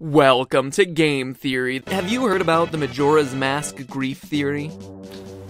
Welcome to Game Theory. Have you heard about the Majora's Mask grief theory?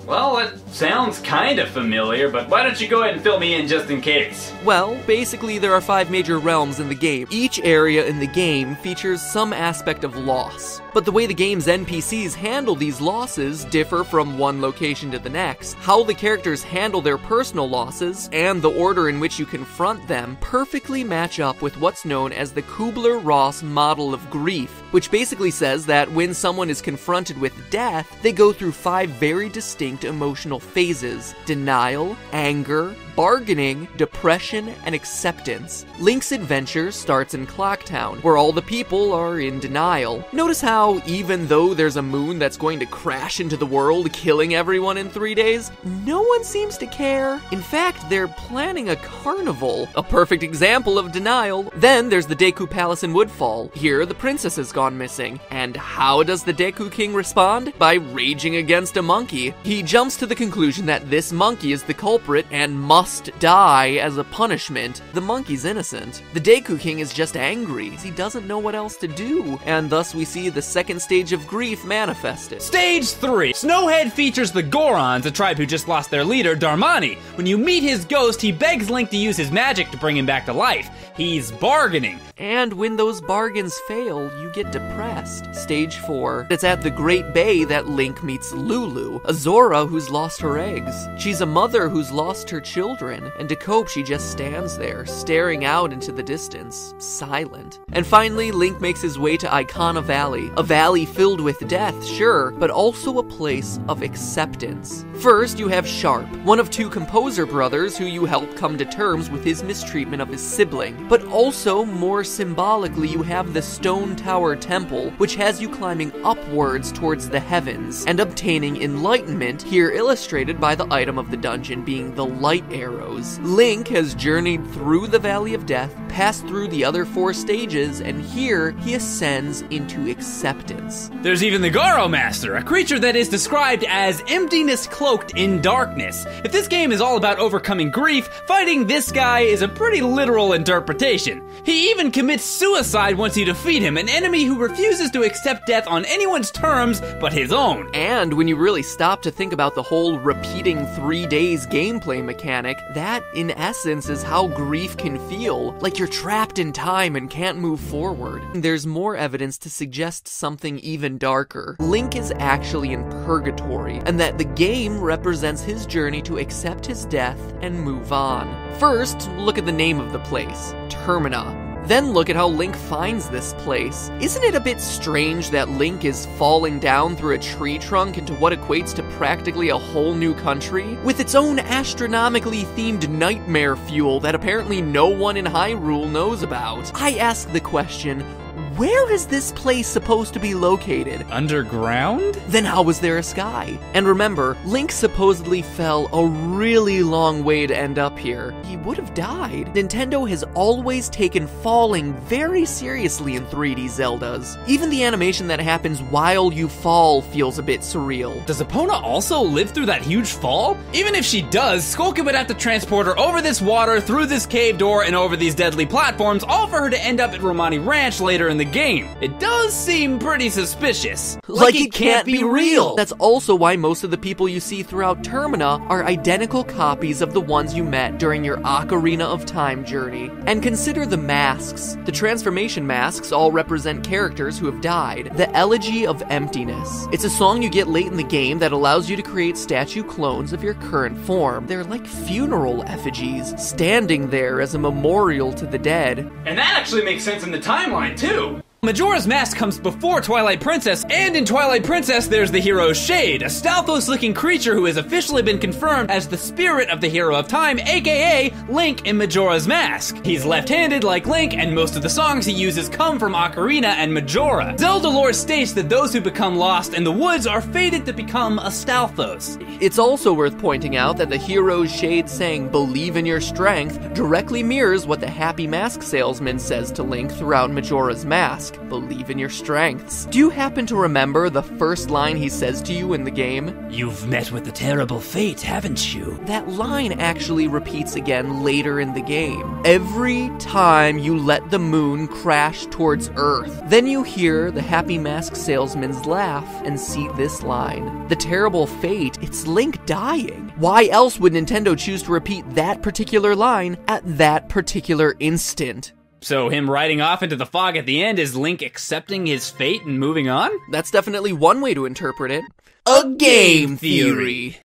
Well, it sounds kinda familiar, but why don't you go ahead and fill me in just in case? Well, basically there are 5 major realms in the game. Each area in the game features some aspect of loss. But the way the game's NPCs handle these losses differ from one location to the next. How the characters handle their personal losses, and the order in which you confront them, perfectly match up with what's known as the Kubler-Ross model of grief, which basically says that when someone is confronted with death, they go through 5 very distinct emotional phases: denial, anger, bargaining, depression, and acceptance. Link's adventure starts in Clocktown, where all the people are in denial. Notice how, even though there's a moon that's going to crash into the world, killing everyone in 3 days, no one seems to care. In fact, they're planning a carnival, a perfect example of denial. Then there's the Deku Palace in Woodfall. Here, the princess has gone missing. And how does the Deku King respond? By raging against a monkey. He jumps to the conclusion that this monkey is the culprit and must die as a punishment. The monkey's innocent. The Deku King is just angry. He doesn't know what else to do. And thus we see the second stage of grief manifested. Stage 3. Snowhead features the Gorons, a tribe who just lost their leader, Darmani. When you meet his ghost, he begs Link to use his magic to bring him back to life. He's bargaining. And when those bargains fail, you get depressed. Stage 4. It's at the Great Bay that Link meets Lulu, a Zora who's lost her eggs. She's a mother who's lost her children, and to cope she just stands there, staring out into the distance, silent. And finally, Link makes his way to Icona Valley, a valley filled with death, sure, but also a place of acceptance. First, you have Sharp, one of 2 composer brothers who you help come to terms with his mistreatment of his sibling. But also, more symbolically, you have the Stone Tower Temple, which has you climbing upwards towards the heavens, and obtaining enlightenment, here illustrated by the item of the dungeon being the light arrows. Link has journeyed through the Valley of Death, passed through the other 4 stages, and here he ascends into acceptance. There's even the Garo Master, a creature that is described as emptiness cloaked in darkness. If this game is all about overcoming grief, fighting this guy is a pretty literal interpretation. He even commits suicide once you defeat him, an enemy who refuses to accept death on anyone's terms but his own. And when you really stop to think about the whole repeating 3 days gameplay mechanic, that in essence is how grief can feel, like you're trapped in time and can't move forward. There's more evidence to suggest something even darker. Link is actually in purgatory, and that the game represents his journey to accept his death and move on. First, look at the name of the place, Termina. Then look at how Link finds this place. Isn't it a bit strange that Link is falling down through a tree trunk into what equates to practically a whole new country? With its own astronomically themed nightmare fuel that apparently no one in Hyrule knows about. I ask the question, where is this place supposed to be located? Underground? Then how was there a sky? And remember, Link supposedly fell a really long way to end up here. He would have died. Nintendo has always taken falling very seriously in 3D Zeldas. Even the animation that happens while you fall feels a bit surreal. Does Epona also live through that huge fall? Even if she does, Skulka would have to transport her over this water, through this cave door, and over these deadly platforms, all for her to end up at Romani Ranch later in the game. It does seem pretty suspicious. Like it can't be real! That's also why most of the people you see throughout Termina are identical copies of the ones you met during your Ocarina of Time journey. And consider the masks. The transformation masks all represent characters who have died. The Elegy of Emptiness. It's a song you get late in the game that allows you to create statue clones of your current form. They're like funeral effigies, standing there as a memorial to the dead. And that actually makes sense in the timeline, too! Majora's Mask comes before Twilight Princess, and in Twilight Princess there's the hero's Shade, a Stalfos-looking creature who has officially been confirmed as the spirit of the hero of time, aka Link in Majora's Mask. He's left-handed like Link, and most of the songs he uses come from Ocarina and Majora. Zelda lore states that those who become lost in the woods are fated to become a Stalfos. It's also worth pointing out that the hero's Shade saying "believe in your strength" directly mirrors what the Happy Mask salesman says to Link throughout Majora's Mask. task. Believe in your strengths. Do you happen to remember the first line he says to you in the game? You've met with a terrible fate, haven't you? That line actually repeats again later in the game. Every time you let the moon crash towards Earth. Then you hear the Happy Mask salesman's laugh and see this line. The terrible fate, it's Link dying. Why else would Nintendo choose to repeat that particular line at that particular instant? So him riding off into the fog at the end is Link accepting his fate and moving on? That's definitely one way to interpret it. A game theory!